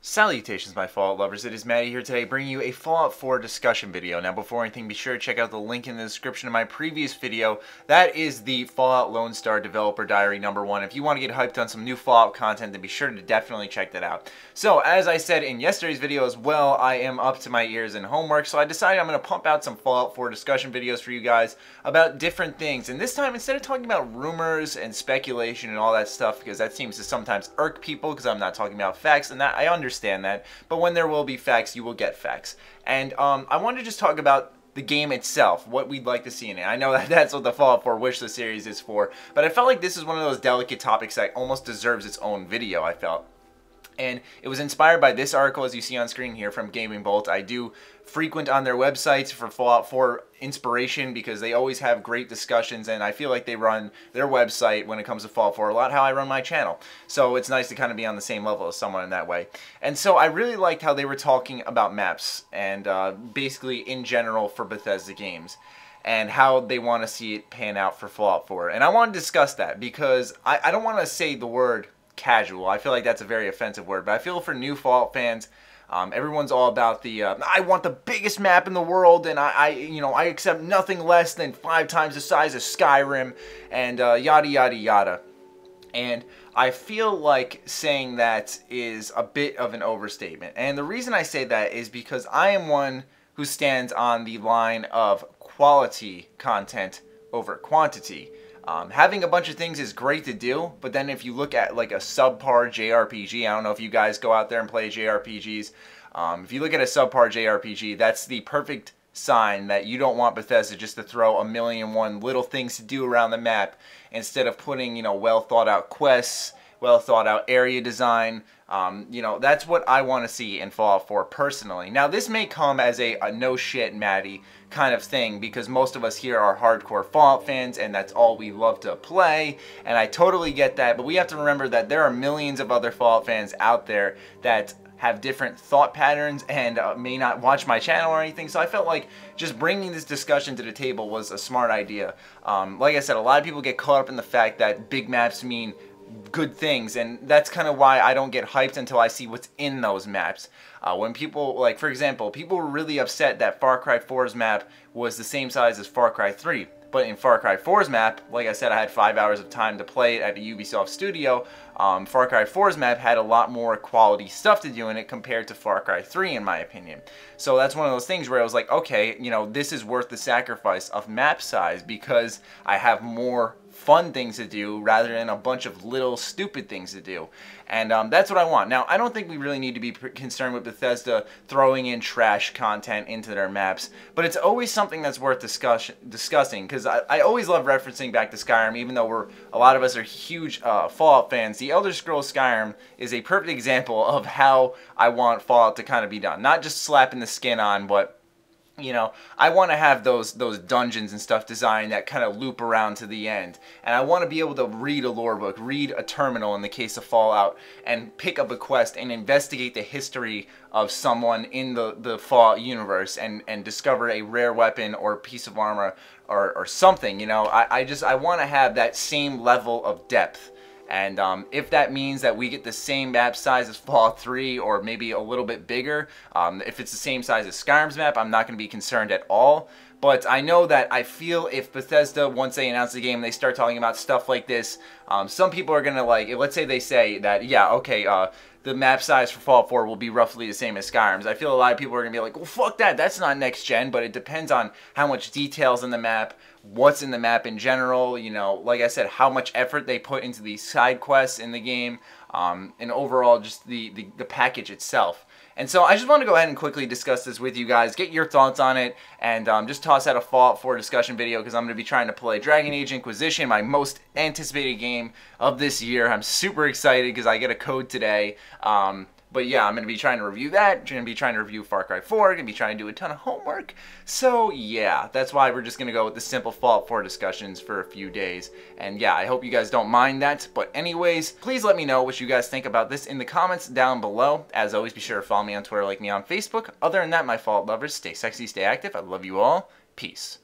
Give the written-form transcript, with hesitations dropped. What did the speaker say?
Salutations, my Fallout lovers. It is Matty here today bringing you a Fallout 4 discussion video. Now, before anything, be sure to check out the link in the description of my previous video. That is the Fallout Lone Star Developer Diary #1. If you want to get hyped on some new Fallout content, then be sure to definitely check that out. So, as I said in yesterday's video as well, I am up to my ears in homework, so I decided I'm going to pump out some Fallout 4 discussion videos for you guys about different things. And this time, instead of talking about rumors and speculation and all that stuff, because that seems to sometimes irk people because I'm not talking about facts, and that I understand that, but when there will be facts, you will get facts. And I want to just talk about the game itself, what we'd like to see in it. I know that that's what the Fallout 4 Wish List series is for, but I felt like this is one of those delicate topics that almost deserves its own video, I felt. And it was inspired by this article, as you see on screen here, from Gaming Bolt. I do frequent on their websites for Fallout 4 inspiration because they always have great discussions, and I feel like they run their website when it comes to Fallout 4 a lot how I run my channel. So it's nice to kind of be on the same level as someone in that way. And so I really liked how they were talking about maps and basically in general for Bethesda games, and how they want to see it pan out for Fallout 4. And I want to discuss that because I don't want to say the word casual. I feel like that's a very offensive word, but I feel for new Fallout fans, everyone's all about the I want the biggest map in the world, and I accept nothing less than 5 times the size of Skyrim, and yada yada yada. And I feel like saying that is a bit of an overstatement. And the reason I say that is because I am one who stands on the line of quality content over quantity. Having a bunch of things is great to do, but then if you look at like a subpar JRPG, I don't know if you guys go out there and play JRPGs, if you look at a subpar JRPG, that's the perfect sign that you don't want Bethesda just to throw 1,000,001 little things to do around the map instead of putting, well thought out quests, well thought out area design. That's what I want to see in Fallout 4 personally. Now, this may come as a no shit Matty kind of thing because most of us here are hardcore Fallout fans and that's all we love to play, and I totally get that, but we have to remember that there are millions of other Fallout fans out there that have different thought patterns and may not watch my channel or anything, so I felt like just bringing this discussion to the table was a smart idea. Like I said, a lot of people get caught up in the fact that big maps mean good things, and that's kind of why I don't get hyped until I see what's in those maps. When people, like for example, people were really upset that Far Cry 4's map was the same size as Far Cry 3. But in Far Cry 4's map, like I said, I had 5 hours of time to play it at a Ubisoft studio. Far Cry 4's map had a lot more quality stuff to do in it compared to Far Cry 3, in my opinion. So that's one of those things where I was like, okay, this is worth the sacrifice of map size because I have more fun things to do rather than a bunch of little stupid things to do. And that's what I want. Now, I don't think we really need to be concerned with Bethesda throwing in trash content into their maps, but it's always something that's worth discussing because I always love referencing back to Skyrim, even though a lot of us are huge Fallout fans. The Elder Scrolls Skyrim is a perfect example of how I want Fallout to kind of be done. Not just slapping the skin on, but I want to have those dungeons and stuff designed that kind of loop around to the end. And I want to be able to read a lore book, read a terminal in the case of Fallout, and pick up a quest and investigate the history of someone in the Fallout universe and discover a rare weapon or piece of armor or something. I want to have that same level of depth. And if that means that we get the same map size as Fallout 3 or maybe a little bit bigger, if it's the same size as Skyrim's map, I'm not going to be concerned at all. But I know that I feel if Bethesda, once they announce the game, they start talking about stuff like this, some people are going to let's say they say that, yeah, okay, the map size for Fallout 4 will be roughly the same as Skyrim's. I feel a lot of people are going to be like, well, fuck that, that's not next gen, but it depends on how much details in the map, what's in the map in general, like I said, how much effort they put into these side quests in the game, and overall just the package itself. And so I just want to go ahead and quickly discuss this with you guys, get your thoughts on it, and just toss out a Fallout 4 discussion video because I'm going to be trying to play Dragon Age Inquisition, my most anticipated game of this year. I'm super excited because I get a code today. But yeah, I'm going to be trying to review that, going to be trying to review Far Cry 4, going to be trying to do a ton of homework. So yeah, that's why we're just going to go with the simple Fallout 4 discussions for a few days. And yeah, I hope you guys don't mind that. But anyways, please let me know what you guys think about this in the comments down below. As always, be sure to follow me on Twitter, like me on Facebook. Other than that, my Fallout lovers, stay sexy, stay active. I love you all. Peace.